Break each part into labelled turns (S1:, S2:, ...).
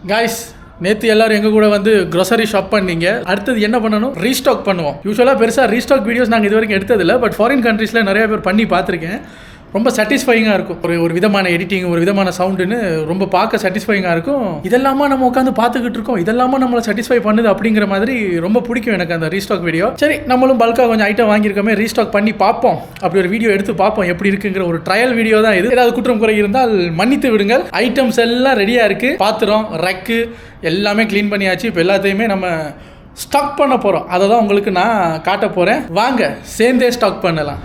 S1: Guys, நேற்று எல்லாரும் எங்கள் கூட வந்து க்ரோசரி ஷாப் பண்ணீங்க. அடுத்தது என்ன பண்ணணும்? ரீஸ்டாக் பண்ணுவோம். யூஸ்வலாக பெருசாக ரீஸ்டாக் வீடியோஸ் நாங்கள் இது வரைக்கும் எடுத்ததில்லை. பட் ஃபாரின் கண்ட்ரீஸில் நிறைய பேர் பண்ணி பார்த்துருக்கேன். ரொம்ப சாட்டிஸ்ஃபைங்காக இருக்கும். ஒரு விதமான எடிட்டிங், ஒரு விதமான சவுண்டுன்னு ரொம்ப பார்க்க சாட்டிஸ்ஃபைங்காக இருக்கும். இதெல்லாமா நம்ம உட்காந்து பார்த்துக்கிட்டு இருக்கோம், இதெல்லாமா நம்மளை சாட்டிஸ்ஃபை பண்ணுது அப்படிங்கிற மாதிரி ரொம்ப பிடிக்கும் எனக்கு அந்த ரீஸ்டாக் வீடியோ. சரி, நம்மளும் பல்காக கொஞ்சம் ஐட்டம் வாங்கியிருக்கோமே, ரீஸ்டாக் பண்ணி பார்ப்போம். அப்படி ஒரு வீடியோ எடுத்து பார்ப்போம் எப்படி இருக்குங்கிற ஒரு ட்ரையல் வீடியோ தான் இது. ஏதாவது குற்றம் குறை இருந்தால் மன்னித்து விடுங்கள். ஐட்டம்ஸ் எல்லாம் ரெடியாக இருக்குது. பாத்திரம், ரக்கு எல்லாமே க்ளீன் பண்ணியாச்சு. இப்போ எல்லாத்தையுமே நம்ம ஸ்டாக் பண்ண போகிறோம். அதை தான் உங்களுக்கு நான் காட்ட போகிறேன். வாங்க சேர்ந்தே ஸ்டாக் பண்ணலாம்.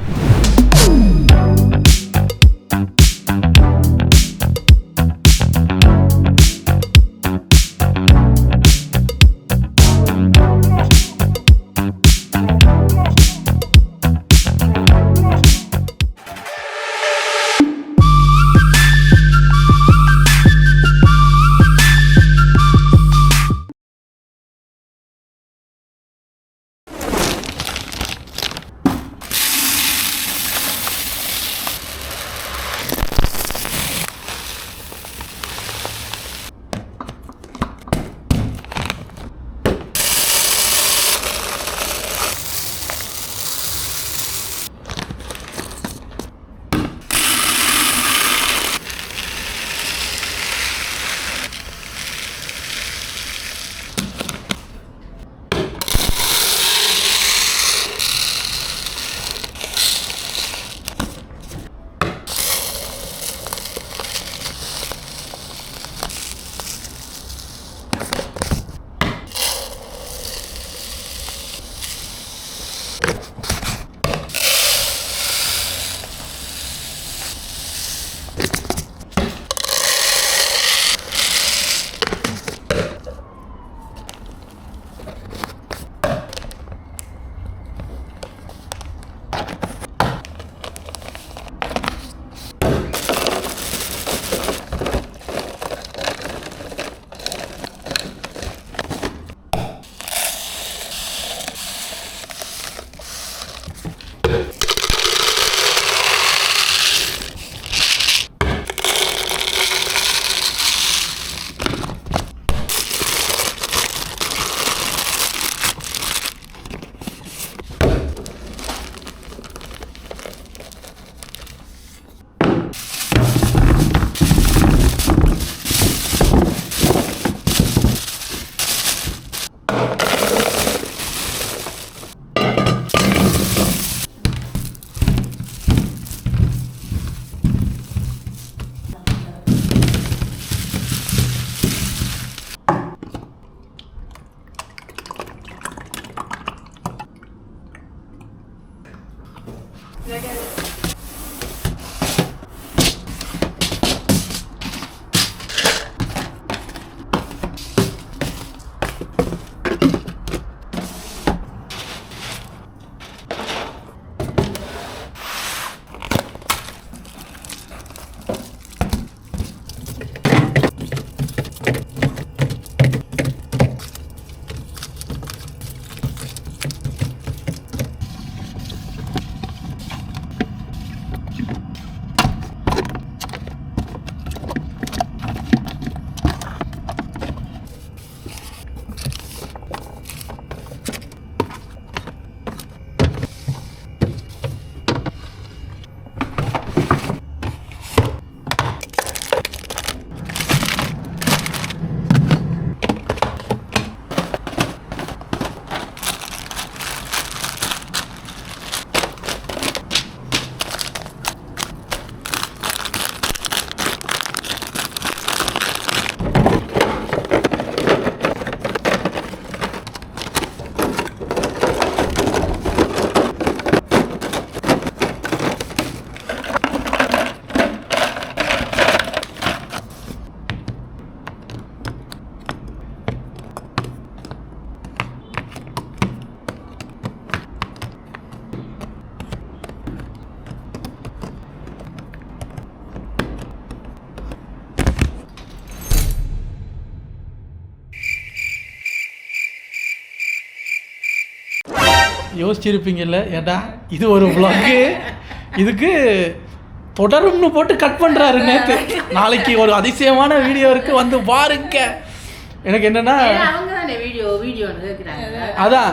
S1: யோசிச்சிருப்பீங்கல்ல, ஏடா இது ஒரு vlog, இதுக்கு தொடரும்னு போட்டு கட் பண்ணுறாரு நேற்று. நாளைக்கு ஒரு அதிசயமான வீடியோ இருக்குது, வந்து பாருங்க. எனக்கு என்னென்னா அதான்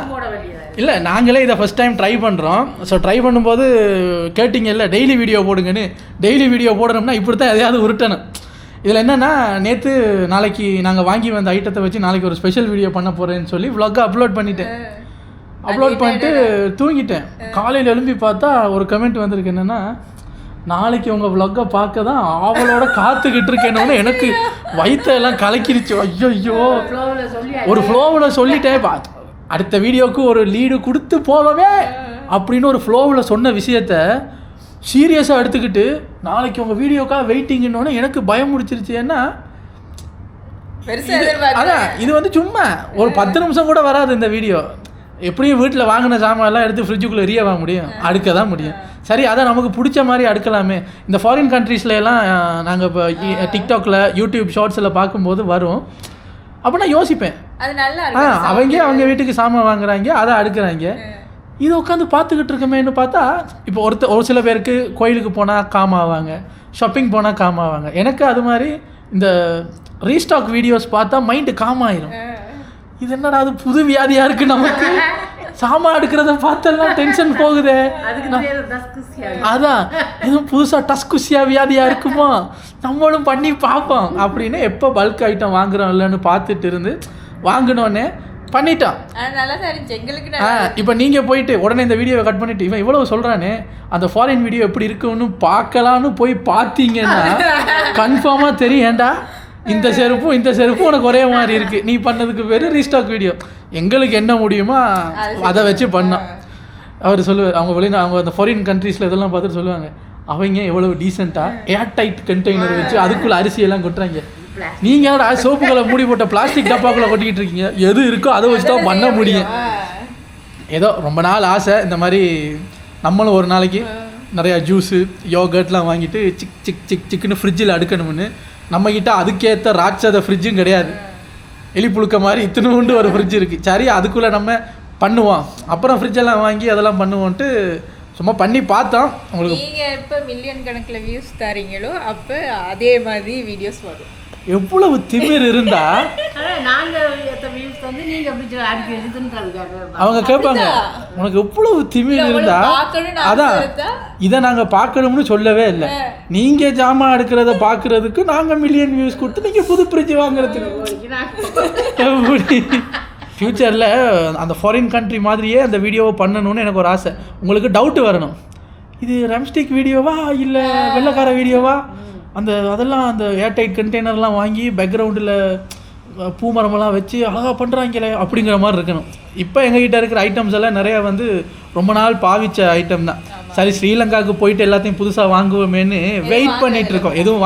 S1: இல்லை, நாங்களே இதை ஃபஸ்ட் டைம் ட்ரை பண்ணுறோம். ஸோ ட்ரை பண்ணும்போது கேட்டிங்க இல்லை டெய்லி வீடியோ போடுங்கன்னு. டெய்லி வீடியோ போடணும்னா இப்படி தான் எதையாவது உருட்டணும். இதில் என்னென்னா நேற்று நாளைக்கு நாங்கள் வாங்கி வந்த ஐட்டத்தை வச்சு நாளைக்கு ஒரு ஸ்பெஷல் வீடியோ பண்ண போகிறேன்னு சொல்லி vlog அப்லோட் பண்ணிட்டேன். அப்லோட் பண்ணிட்டு தூங்கிட்டேன். காலையில் எழும்பி பார்த்தா ஒரு கமெண்ட் வந்திருக்கு, என்னென்னா நாளைக்கு உங்கள் vlog பார்க்க தான் ஆவலோட காத்துக்கிட்டு இருக்கேன்னு. எனக்கு வயிற்றெல்லாம் கலக்கிருச்சு. ஐயோ ஒரு ஃப்ளோவில் சொல்லிட்டேன், அடுத்த வீடியோவுக்கு ஒரு லீடு கொடுத்து போகவே அப்படின்னு ஒரு ஃப்ளோவில் சொன்ன விஷயத்த சீரியஸாக எடுத்துக்கிட்டு நாளைக்கு உங்கள் வீடியோக்காக வெயிட்டிங்கன்னு எனக்கு பயம் முடிச்சிருச்சு. ஏன்னா அதான் இது வந்து சும்மா ஒரு 10 நிமிஷம் கூட வராது இந்த வீடியோ. எப்படியும் வீட்டில் வாங்கின சாமான்லாம் எடுத்து ஃப்ரிட்ஜுக்குள்ளே எரிய வாங்க முடியும், அடுக்க தான் முடியும். சரி, அதை நமக்கு பிடிச்ச மாதிரி அடுக்கலாமே. இந்த ஃபாரின் கண்ட்ரீஸில் எல்லாம் நாங்கள் இப்போ டிக்டாக்ல யூடியூப் ஷார்ட்ஸில் பார்க்கும்போது வரும். அப்போ நான் யோசிப்பேன், அவங்க வீட்டுக்கு சாமான் வாங்குறாங்க, அதை அடுக்குறாங்க, இதை உட்காந்து பார்த்துக்கிட்டு இருக்கமேன்னு பார்த்தா இப்போ ஒரு சில பேருக்கு கோயிலுக்கு போனால் காம் ஆவாங்க, ஷாப்பிங் போனால் காம் ஆவாங்க. எனக்கு அது மாதிரி இந்த ரீஸ்டாக் வீடியோஸ் பார்த்தா மைண்டு காம் ஆயிரும். இது என்னடா அது புது வியாதியாக இருக்குது, நமக்கு சாமான் எடுக்கிறத பார்த்தெல்லாம் டென்ஷன் போகுதே. அதான் இதுவும் புதுசாக டஸ்குசியா வியாதியாக இருக்குமோ, நம்மளும் பண்ணி பார்ப்போம் அப்படின்னு எப்போ பல்க் ஐட்டம் வாங்குறோம் இல்லைன்னு பார்த்துட்டு இருந்து வாங்கினோன்னே பண்ணிட்டான். இப்போ நீங்கள் போயிட்டு உடனே இந்த வீடியோவை கட் பண்ணிட்டு இவன் இவ்வளவு சொல்கிறானே அந்த ஃபாரின் வீடியோ எப்படி இருக்குன்னு பார்க்கலான்னு போய் பார்த்தீங்கன்னா கன்ஃபார்மாக தெரியும், ஏண்டா இந்த செருப்பும் உனக்கு ஒரே மாதிரி இருக்குது, நீ பண்ணதுக்கு பேர் ரீஸ்டாக் வீடியோ. எங்களுக்கு என்ன முடியுமோ அதை வச்சு பண்ணோம். அவர் சொல்லுவார், அவங்க அந்த ஃபாரின் கண்ட்ரீஸில் இதெல்லாம் பார்த்துட்டு சொல்லுவாங்க, அவங்க எவ்வளோ டீசெண்டாக ஏர் டைட் கண்டெய்னர் வச்சு அதுக்குள்ளே அரிசியெல்லாம் கொட்டுறாங்க, நீங்கள் சோப்புகளை மூடி போட்ட பிளாஸ்டிக் டப்பாக்குள்ளே கொட்டிக்கிட்டு இருக்கீங்க, எது இருக்கோ அதை வச்சு தான் பண்ண முடியும். ஏதோ ரொம்ப நாள் ஆசை இந்த மாதிரி நம்மளும் ஒரு நாளைக்கு நிறையா ஜூஸு யோகர்ட்லாம் வாங்கிட்டு சிக்குன்னு ஃப்ரிட்ஜில் அடுக்கணும்னு. நம்மக்கிட்ட அதுக்கேற்ற ராட்சத ஃப்ரிட்ஜும் கிடையாது, எலிப்புழுக்க மாதிரி இத்தினூண்டு ஒரு ஃப்ரிட்ஜ் இருக்குது. சரி, அதுக்குள்ளே நம்ம பண்ணுவோம், அப்புறம் ஃப்ரிட்ஜெல்லாம் வாங்கி அதெல்லாம் பண்ணுவோன்ட்டு சும்மா பண்ணி பார்த்தோம். உங்களுக்கு
S2: நீங்கள் எப்போ மில்லியன் கணக்கில் வியூஸ் தரீங்களோ அப்போ அதே மாதிரி வீடியோஸ் வரும்.
S1: எவ்வளவு திமிர் இருந்தா அவங்க கேட்பாங்க, உனக்கு எவ்வளவு திமிர் இருந்தா. அதான் இதை நாங்கள் பார்க்கணும்னு சொல்லவே இல்லை, நீங்கள் ஜாமான் எடுக்கிறத பார்க்கறதுக்கு நாங்கள் மில்லியன் வியூஸ் கொடுத்து நீங்கள் புது ஃப்ரிட்ஜ் வாங்குறதுக்கு. எப்படி ஃப்யூச்சரில் அந்த ஃபாரின் கண்ட்ரி மாதிரியே அந்த வீடியோவை பண்ணணும்னு எனக்கு ஒரு ஆசை. உங்களுக்கு டவுட்டு வரணும், இது ரம்ஸ்டிக் வீடியோவா இல்லை வெள்ளைக்கார வீடியோவா, அதெல்லாம் அந்த ஏர்டைட் கண்டெய்னர்லாம் வாங்கி பேக்ரவுண்டில் பூ மரமெல்லாம் வச்சு அழகாக பண்ணுறாங்களே அப்படிங்கிற மாதிரி இருக்கணும். இப்போ எங்ககிட்ட இருக்கிற ஐட்டம்ஸ் எல்லாம் நிறையா வந்து ரொம்ப நாள் பாவிச்ச ஐட்டம் தான். சரி, ஸ்ரீலங்காவுக்கு போயிட்டு எல்லாத்தையும் புதுசாக வாங்குவோமேன்னு வெயிட் பண்ணிகிட்டு இருக்கோம். எதுவும்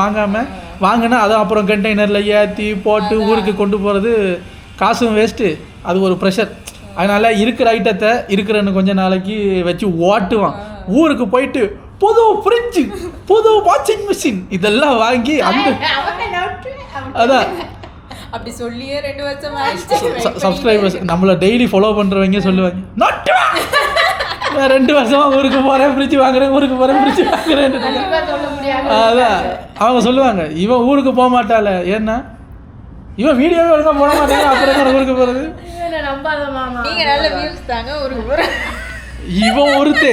S1: வாங்கினா அதை அப்புறம் கண்டெய்னரில் ஏற்றி போட்டு ஊருக்கு கொண்டு போகிறது காசும் வேஸ்ட்டு, அது ஒரு ப்ரெஷர். அதனால் இருக்கிற ஐட்டத்தை இருக்கிறன்னு கொஞ்சம் நாளைக்கு வச்சு ஓட்டுவான். ஊருக்கு போயிட்டு புது ஃப்ரிட்ஜு, புது வாஷிங் மிஷின் இதெல்லாம் வாங்கி அந்த அதான்
S2: அப்படி சொல்லியே 2 வருஷம்
S1: சப்ஸ்கிரைபர்ஸ் நம்மளை டெய்லி ஃபாலோ பண்ணுறவங்க சொல்லுவாங்க, 2 வருஷமா ஊருக்கு போகிறேன் ஃப்ரிட்ஜ் வாங்குறேன், ஊருக்கு போகிறேன் ஃப்ரிட்ஜ் வாங்குறேன். அதான் அவங்க சொல்லுவாங்க, இவன் ஊருக்கு போக மாட்டாள, ஏன்னா இவன் வீடியோவே ஒழுங்காக போட மாட்டேங்க, அப்புறம் ஊருக்கு போகிறது. இவன் ஒருத்து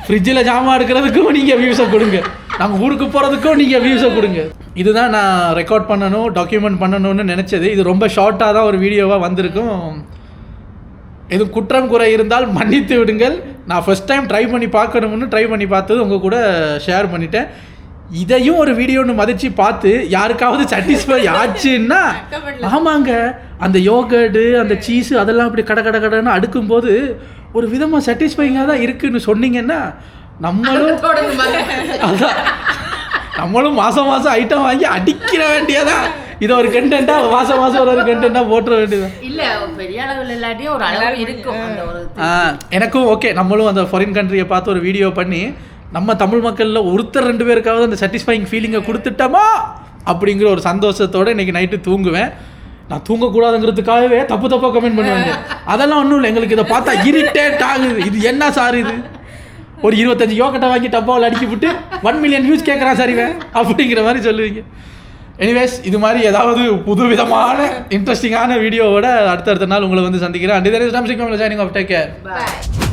S1: ஃப்ரிட்ஜில் ஜாமான் எடுக்கிறதுக்கும் நீங்கள் வியூஸை கொடுங்க, நாங்கள் ஊருக்கு போகிறதுக்கும் நீங்கள் வியூஸை கொடுங்க. இதுதான் நான் ரெக்கார்ட் பண்ணணும், டாக்குமெண்ட் பண்ணணும்னு நினச்சது. இது ரொம்ப ஷார்ட்டாக தான் ஒரு வீடியோவாக வந்திருக்கும். எதுவும் குற்றம் குறை இருந்தால் மன்னித்து விடுங்கள். நான் ஃபஸ்ட் டைம் ட்ரை பண்ணி பார்த்தது உங்கள் கூட ஷேர் பண்ணிட்டேன். இதையும் ஒரு வீடியோன்னு மதித்து பார்த்து யாருக்காவது சாட்டிஸ்ஃபை ஆச்சுன்னா, ஆமாங்க அந்த யோகர்டு அந்த சீஸு அதெல்லாம் அப்படி கடன்னு அடுக்கும்போது ஒரு விதமாக சாட்டிஸ்ஃபைங்காக தான் இருக்குதுன்னு சொன்னீங்கன்னா நம்மளும் மாதம் ஐட்டம் வாங்கி அடிக்கிற வேண்டியதான். இதை ஒரு கண்டென்ட்டாக மாதம் ஒரு கண்டென்ட்டாக போட்டுற வேண்டியதான்.
S3: இல்லை பெரிய அளவில் இல்லாட்டியும் ஒரு அளவு இருக்கும்.
S1: எனக்கும் ஓகே, நம்மளும் அந்த ஃபாரின் கண்ட்ரியை பார்த்து ஒரு வீடியோ பண்ணி நம்ம தமிழ் மக்களில் ஒருத்தர் 2 பேருக்காவது அந்த சாட்டிஸ்ஃபைங் ஃபீலிங்கை கொடுத்துட்டோமா அப்படிங்கிற ஒரு சந்தோஷத்தோடு இன்றைக்கி நைட்டு தூங்குவேன். நான் தூங்கக்கூடாதுங்கிறதுக்காகவே தப்பாக கமெண்ட் பண்ணுவாங்க. அதெல்லாம் ஒன்றும் இல்லை, எங்களுக்கு இதை பார்த்தா இரிட்டேட் ஆகுது. இது என்ன சார், இது ஒரு 25 யோகட்டை வாங்கி டப்பாவில் அடிக்கி விட்டு 1 மில்லியன் வியூஸ் கேட்குறான் சார் இவன் அப்படிங்கிற மாதிரி சொல்லுவீங்க. எனிவேஸ் இது மாதிரி ஏதாவது புதுவிதமான இன்ட்ரெஸ்டிங்கான வீடியோவோட அடுத்தடுத்த நாள் உங்களை வந்து சந்திக்கிறேன். அண்ட் இதே joining off take care.
S3: Bye.